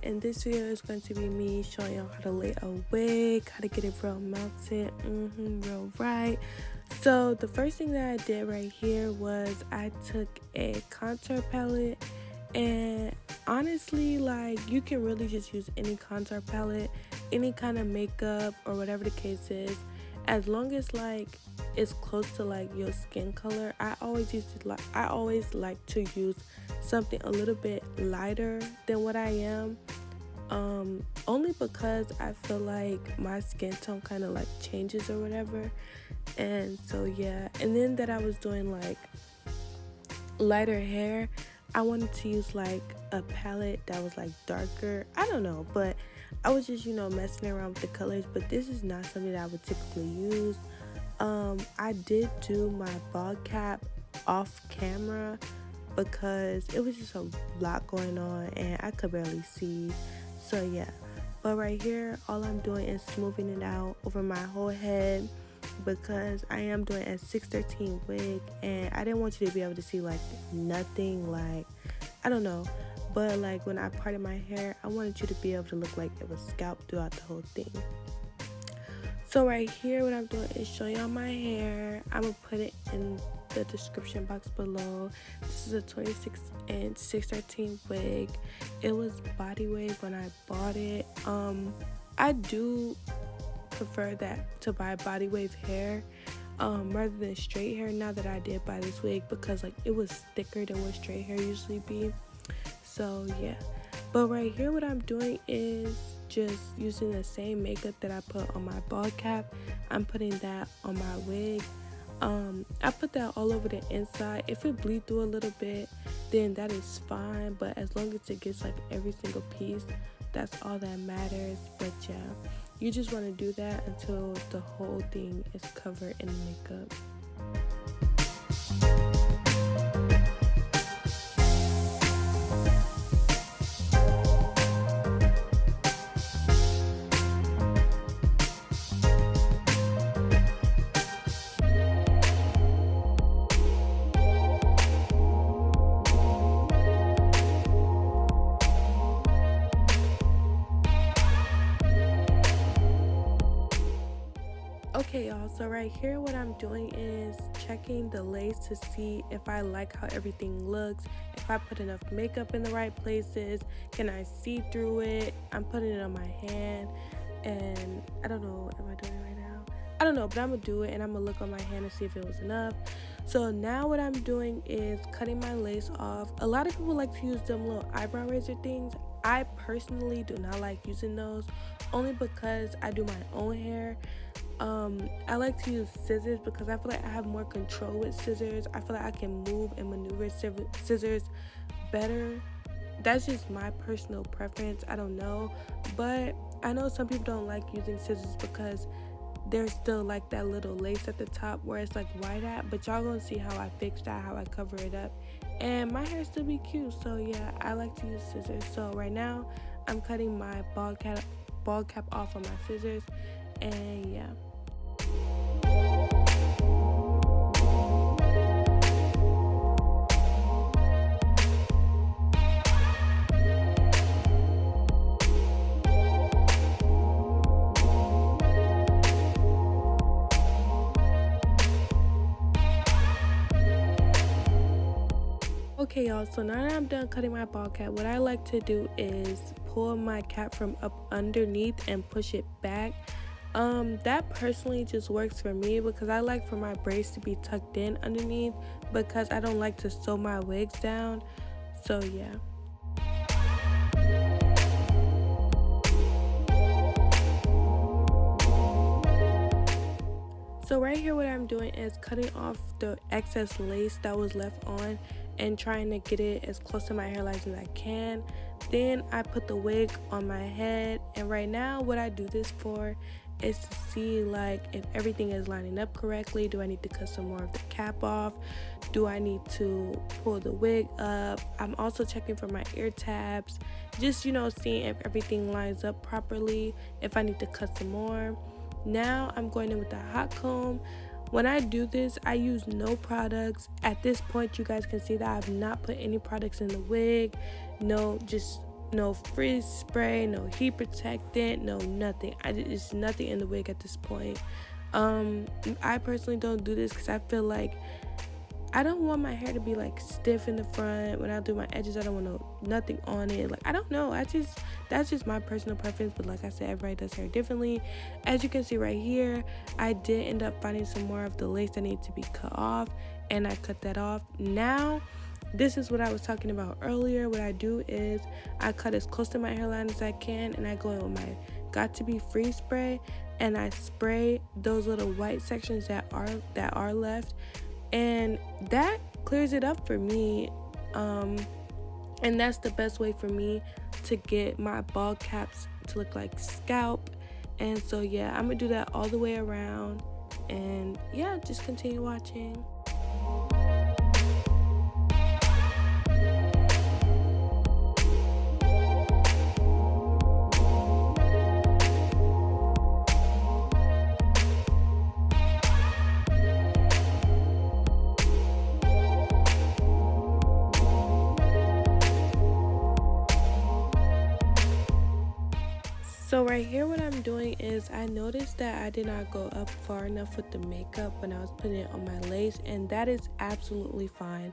and this video is going to be me showing you how to lay a wig, how to get it real mounted, real right. So the first thing that I did right here was I took a contour palette, and honestly, like, you can really just use any contour palette, any kind of makeup or whatever the case is, as long as like it's close to like your skin color. I always like to use something a little bit lighter than what I am, only because I feel like my skin tone kind of like changes or whatever. And so yeah, and then that I was doing like lighter hair, I wanted to use like a palette that was like darker. I don't know, but I was just, messing around with the colors, but this is not something that I would typically use. I did do my bald cap off camera because it was just a lot going on and I could barely see. So yeah, but right here, all I'm doing is smoothing it out over my whole head because I am doing a 613 wig, and I didn't want you to be able to see like nothing, like, I don't know, but like when I parted my hair, I wanted you to be able to look like it was scalped throughout the whole thing. So right here, what I'm doing is showing y'all my hair. I'm gonna put it in the description box below. This is a 26-inch 613 wig. It was body wave when I bought it. I do prefer that to buy body wave hair rather than straight hair now that I did buy this wig, because like it was thicker than what straight hair usually be. So yeah, but right here what I'm doing is just using the same makeup that I put on my bald cap. I'm putting that on my wig. I put that all over the inside. If it bleed through a little bit, then that is fine, but as long as it gets like every single piece, that's all that matters. But yeah, you just want to do that until the whole thing is covered in makeup. Okay y'all, so right here what I'm doing is checking the lace to see if I like how everything looks, if I put enough makeup in the right places, can I see through it. I'm putting it on my hand, and I don't know, am I doing it right now? I don't know, but I'm gonna do it and I'm gonna look on my hand and see if it was enough. So now what I'm doing is cutting my lace off. A lot of people like to use them little eyebrow razor things. I personally do not like using those, only because I do my own hair. I like to use scissors because I feel like I have more control with scissors. I feel like I can move and maneuver scissors better. That's just my personal preference. I don't know, but I know some people don't like using scissors because there's still like that little lace at the top where it's like white at, but y'all gonna see how I fix that, how I cover it up, and my hair still be cute. So yeah, I like to use scissors. So right now I'm cutting my bald cap off on my scissors, and yeah. Okay y'all, so now that I'm done cutting my bald cap, what I like to do is pull my cap from up underneath and push it back. That personally just works for me because I like for my braids to be tucked in underneath, because I don't like to sew my wigs down. So yeah. So right here what I'm doing is cutting off the excess lace that was left on and trying to get it as close to my hairline as I can. Then I put the wig on my head, and right now what I do this for is to see like if everything is lining up correctly. Do I need to cut some more of the cap off? Do I need to pull the wig up? I'm also checking for my ear tabs, just seeing if everything lines up properly, if I need to cut some more. Now I'm going in with the hot comb. When I do this, I use no products. At this point, you guys can see that I have not put any products in the wig. No, just no freeze spray, no heat protectant, no nothing. It's nothing in the wig at this point. I personally don't do this because I feel like I don't want my hair to be like stiff in the front. When I do my edges, I don't want nothing on it. Like, I don't know, that's just my personal preference. But like I said, everybody does hair differently. As you can see right here, I did end up finding some more of the lace that needs to be cut off, and I cut that off. Now this is what I was talking about earlier. What I do is I cut as close to my hairline as I can, and I go in with my Got To Be freeze spray, and I spray those little white sections that are left, and that clears it up for me. And that's the best way for me to get my bald caps to look like scalp. And so yeah, I'm gonna do that all the way around, and yeah, just continue watching. So right here, what I'm doing is I noticed that I did not go up far enough with the makeup when I was putting it on my lace, and that is absolutely fine.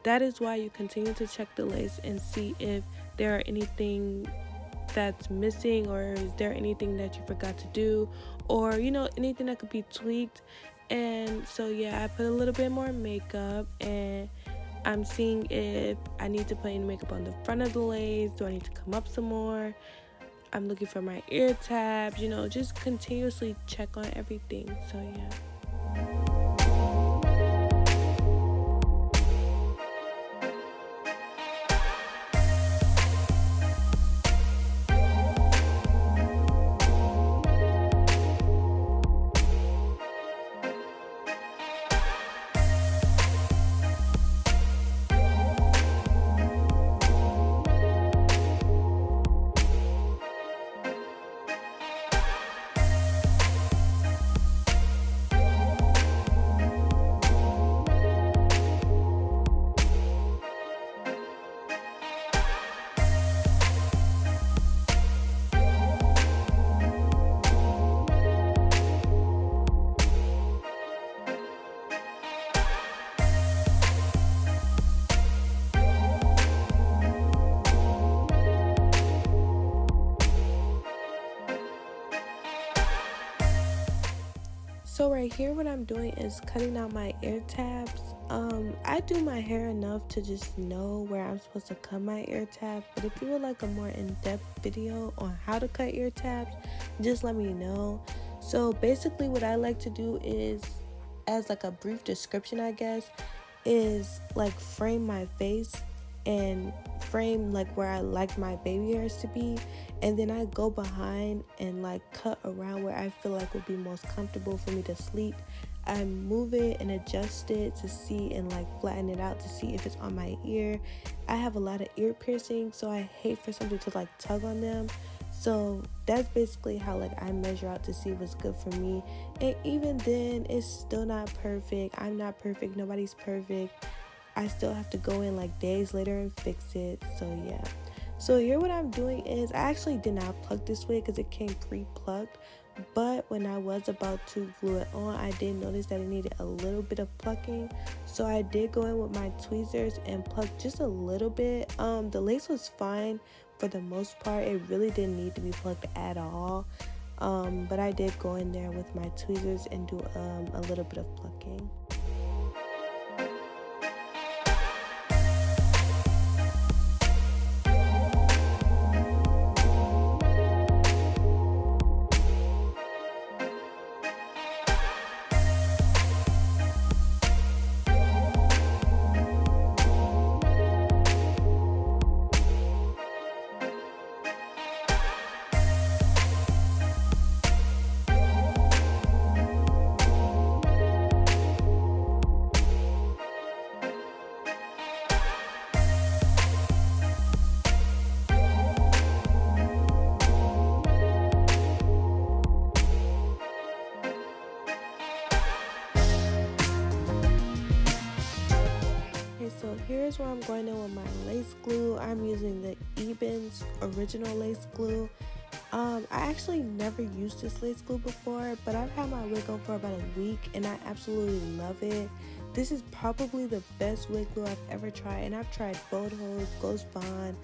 That is why you continue to check the lace and see if there are anything that's missing, or is there anything that you forgot to do, or you know, anything that could be tweaked. And so yeah, I put a little bit more makeup, and I'm seeing if I need to put any makeup on the front of the lace. Do I need to come up some more? I'm looking for my ear tabs, you know, just continuously check on everything. So yeah. So right here, what I'm doing is cutting out my ear tabs. I do my hair enough to just know where I'm supposed to cut my ear tabs, but if you would like a more in-depth video on how to cut ear tabs, just let me know. So basically what I like to do is, as like a brief description I guess, is like frame my face and frame like where I like my baby hairs to be, and then I go behind and like cut around where I feel like would be most comfortable for me to sleep. I move it and adjust it to see, and like flatten it out to see if it's on my ear. I have a lot of ear piercings, so I hate for somebody to like tug on them. So that's basically how like I measure out to see what's good for me. And even then, it's still not perfect. I'm not perfect, nobody's perfect. I still have to go in like days later and fix it. So yeah. So here what I'm doing is, I actually did not plug this wig because it came pre-plugged, but when I was about to glue it on, I did notice that it needed a little bit of plucking. So I did go in with my tweezers and plug just a little bit. The lace was fine for the most part. It really didn't need to be plugged at all. But I did go in there with my tweezers and do a little bit of plucking. here's where I'm going in with my lace glue. I'm using the EBIN's original lace glue. I actually never used this lace glue before, but I've had my wig on for about a week and I absolutely love it. This is probably the best wig glue I've ever tried, and I've tried Bold Hold, Ghost Bond,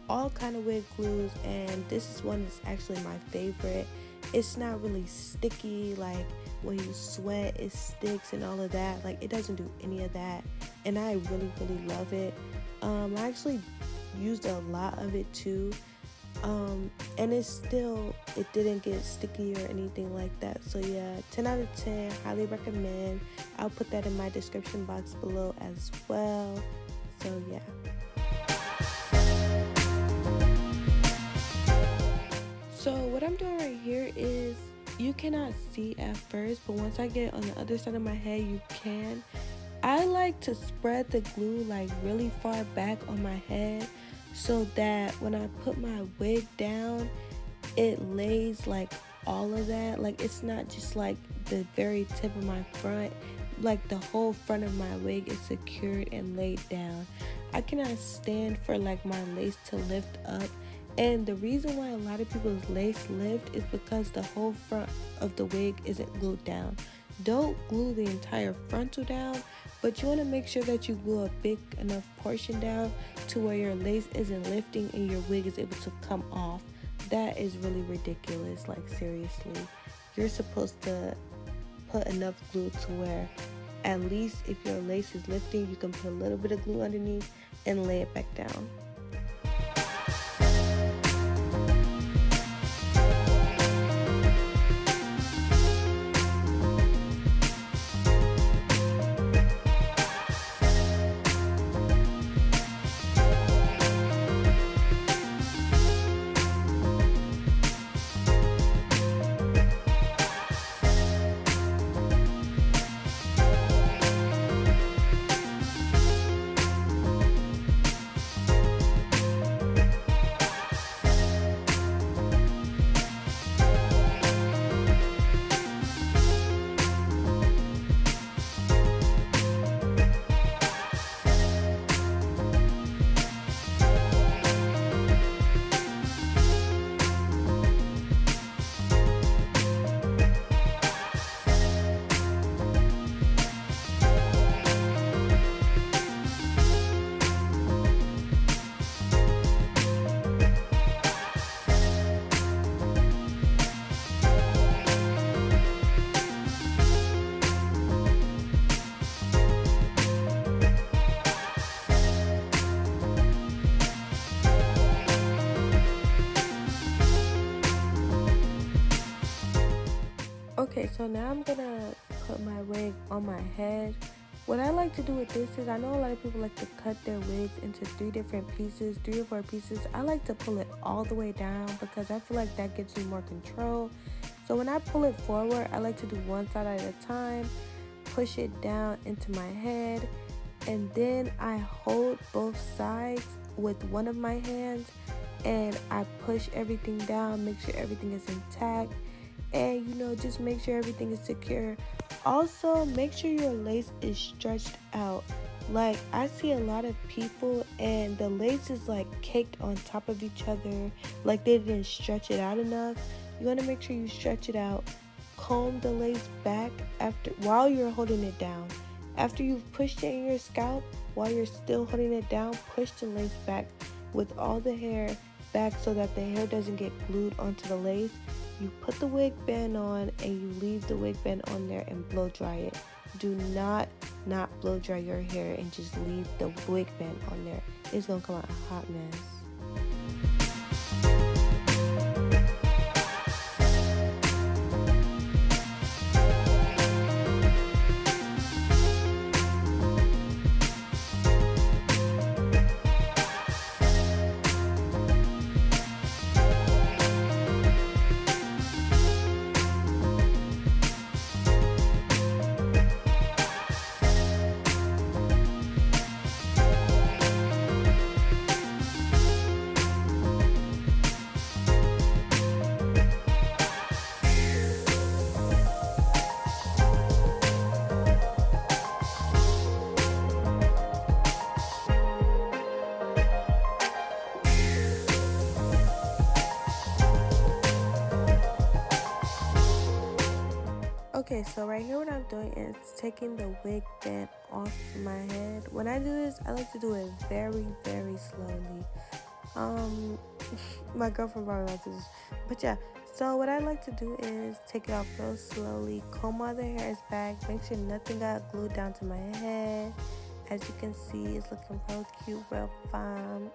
all kind of wig glues, and this is one that's actually my favorite. It's not really sticky, like when you sweat it sticks and all of that. Like, it doesn't do any of that, and I really love it. I actually used a lot of it too, and it didn't get sticky or anything like that. So yeah, 10 out of 10, highly recommend. I'll put that in my description box below as well. So yeah. So what I'm doing right here is, you cannot see at first, but once I get it on the other side of my head, you can. I like to spread the glue like really far back on my head so that when I put my wig down, it lays like all of that. Like, it's not just like the very tip of my front, like the whole front of my wig is secured and laid down. I cannot stand for like my lace to lift up. And the reason why a lot of people's lace lift is because the whole front of the wig isn't glued down. Don't glue the entire frontal down, but you want to make sure that you glue a big enough portion down to where your lace isn't lifting and your wig is able to come off. That is really ridiculous. Like, seriously, you're supposed to put enough glue to where at least if your lace is lifting, you can put a little bit of glue underneath and lay it back down. Okay, so now I'm gonna put my wig on my head. What I like to do with this is, I know a lot of people like to cut their wigs into 3 or 4 pieces. I like to pull it all the way down because I feel like that gives me more control. So when I pull it forward, I like to do one side at a time, push it down into my head, and then I hold both sides with one of my hands and I push everything down, make sure everything is intact, and just make sure everything is secure. Also, make sure your lace is stretched out. Like, I see a lot of people and the lace is like caked on top of each other, like they didn't stretch it out enough. You want to make sure you stretch it out. Comb the lace back while you're holding it down. After you've pushed it in your scalp, while you're still holding it down, push the lace back with all the hair back so that the hair doesn't get glued onto the lace. You put the wig band on and you leave the wig band on there and blow dry it. Do not blow dry your hair and just leave the wig band on there. It's gonna come out a hot mess. Okay, so right here what I'm doing is taking the wig band off my head. When I do this, I like to do it very, very slowly. My girlfriend probably wants this, but yeah. So what I like to do is take it off real slowly, comb all the hairs back, make sure nothing got glued down to my head. As you can see, it's looking real cute, real fine.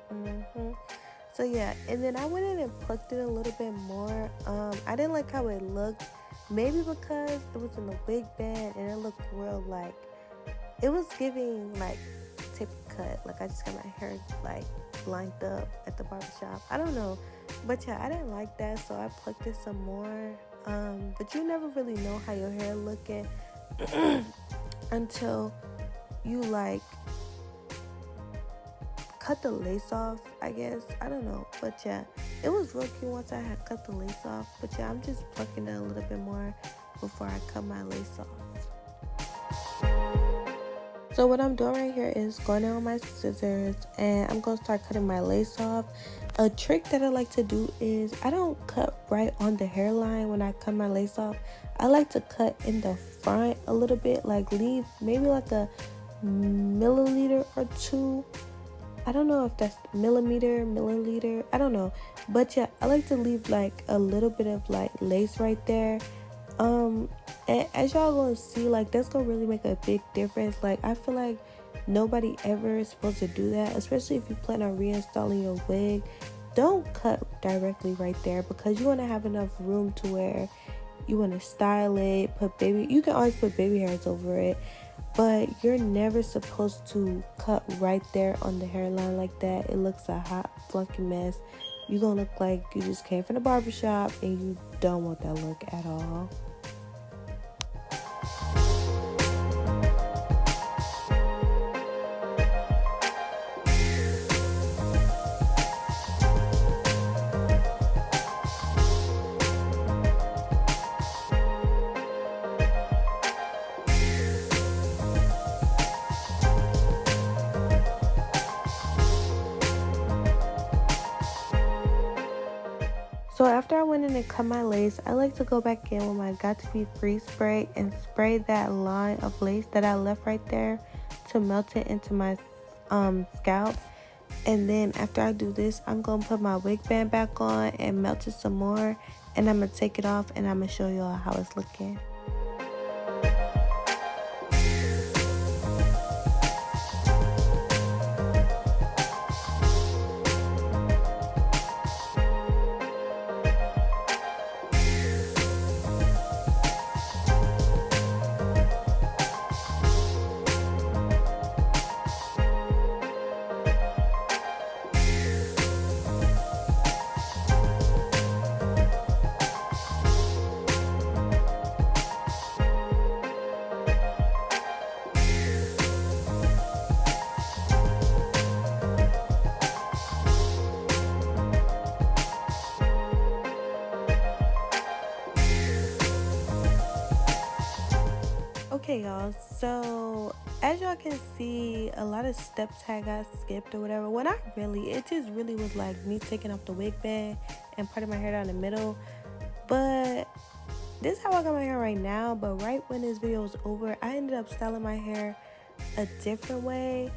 So yeah, and then I went in and plucked it a little bit more. I didn't like how it looked. Maybe because it was in the wig band and it looked real, like, it was giving like tip cut. Like I just got my hair like lined up at the barbershop. I don't know. But yeah, I didn't like that, so I plucked it some more. But you never really know how your hair looking until you like cut the lace off, I guess. I don't know. But yeah, it was real cute once I had cut the lace off. But yeah, I'm just plucking it a little bit more before I cut my lace off. So what I'm doing right here is going in with my scissors and I'm going to start cutting my lace off. A trick that I like to do is I don't cut right on the hairline when I cut my lace off. I like to cut in the front a little bit, like leave maybe like a milliliter or two. I don't know if that's milliliter, I don't know. But yeah, I like to leave like a little bit of like lace right there. And as y'all gonna see, like that's gonna really make a big difference. Like I feel like nobody ever is supposed to do that, especially if you plan on reinstalling your wig. Don't cut directly right there because you want to have enough room to where you want to style it, you can always put baby hairs over it, but you're never supposed to cut right there on the hairline like that. It looks a hot flunky mess. You're gonna look like you just came from the barbershop and you don't want that look at all. So after I went in and cut my lace, I like to go back in with my Got To Be Free spray and spray that line of lace that I left right there to melt it into my scalp. And then after I do this, I'm going to put my wig band back on and melt it some more. And I'm going to take it off and I'm going to show y'all how it's looking. Okay y'all, so as y'all can see, a lot of steps had got skipped or whatever. Well, not really, it just really was like me taking off the wig band and parting my hair down the middle. But this is how I got my hair right now. But right when this video was over, I ended up styling my hair a different way.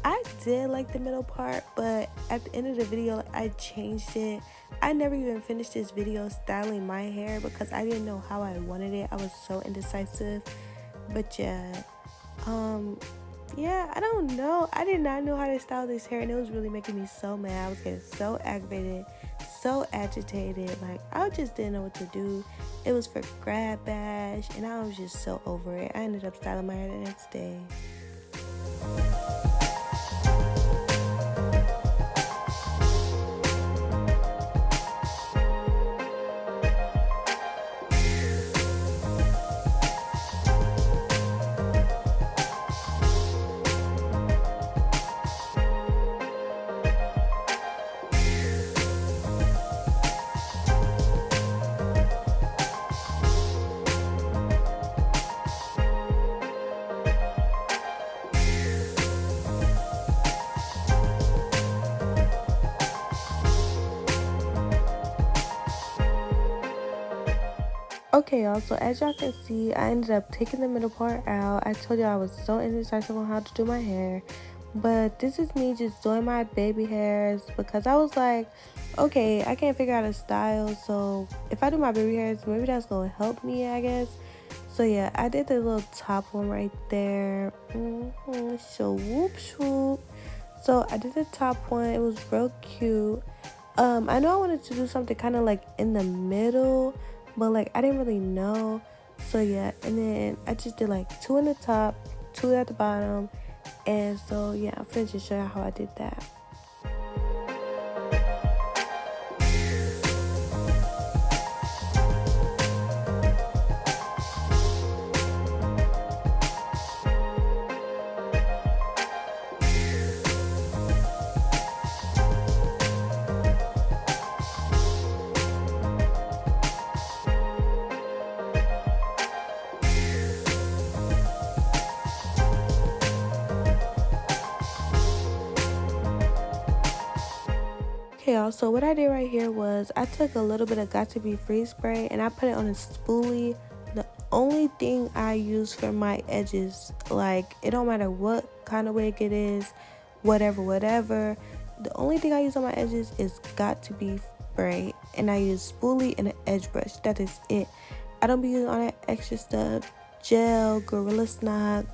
I did like the middle part, but at the end of the video I changed it. I never even finished this video styling my hair because I didn't know how I wanted it. I was so indecisive. But yeah, I don't know. I did not know how to style this hair and it was really making me so mad. I was getting so aggravated, so agitated. Like I just didn't know what to do. It was for grad bash and I was just so over it. I ended up styling my hair the next day. Okay, y'all, so as y'all can see, I ended up taking the middle part out. I told you I was so indecisive on how to do my hair, but this is me just doing my baby hairs because I was like, okay, I can't figure out a style, so if I do my baby hairs, maybe that's gonna help me, I guess. So yeah, I did the little top one right there. So whoop swoop. So I did the top one. It was real cute. I know I wanted to do something kind of like in the middle, but like I didn't really know. So yeah, and then I just did like 2 in the top, 2 at the bottom, and so yeah, I'm finna just show you how I did that. Okay, y'all, so what I did right here was I took a little bit of Got To Be Free spray and I put it on a spoolie. The only thing I use for my edges, like it don't matter what kind of wig it is, whatever, the only thing I use on my edges is Got To Be spray, and I use spoolie and an edge brush. That is it. I don't be using all that extra stuff, gel, Gorilla Snot,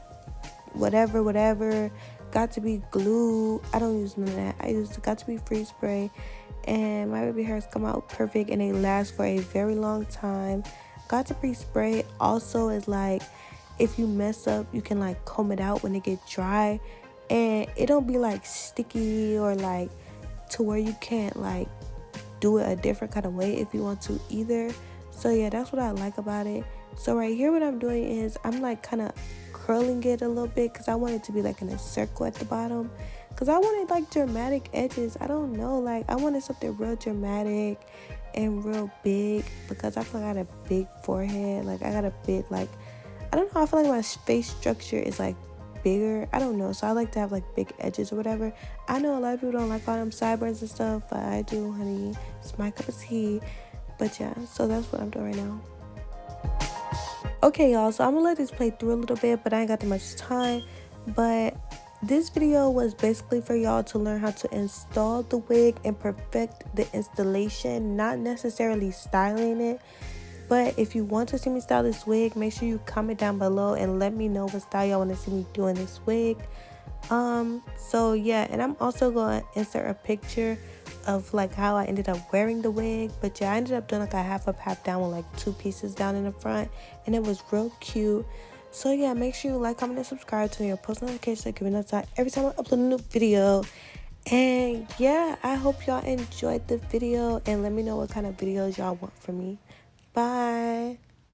whatever, Got To Be glue. I don't use none of that. I use the Got To Be Free spray, and my baby hairs come out perfect and they last for a very long time. Got To Be spray also is like, if you mess up, you can like comb it out when it get dry, and it don't be like sticky or like to where you can't like do it a different kind of way if you want to either. So yeah, that's what I like about it. So right here, what I'm doing is I'm like kind of curling it a little bit because I want it to be like in a circle at the bottom, because I wanted like dramatic edges. I don't know, like I wanted something real dramatic and real big because I feel like I got a big forehead. Like I got a big, like, I don't know, I feel like my face structure is like bigger. I don't know, so I like to have like big edges or whatever. I know a lot of people don't like all them sideburns and stuff, but I do, honey. It's my cup of tea. But yeah, so that's what I'm doing right now. Okay, y'all, so I'm gonna let this play through a little bit, but I ain't got that much time. But this video was basically for y'all to learn how to install the wig and perfect the installation, not necessarily styling it. But if you want to see me style this wig, make sure you comment down below and let me know what style y'all want to see me doing this wig. So yeah, and I'm also gonna insert a picture of like how I ended up wearing the wig. But yeah, I ended up doing like a half up, half down with like 2 pieces down in the front, and it was real cute. So yeah, make sure you like, comment, and subscribe to your post notifications so you can be notified every time I upload a new video. And yeah, I hope y'all enjoyed the video, and let me know what kind of videos y'all want from me. Bye.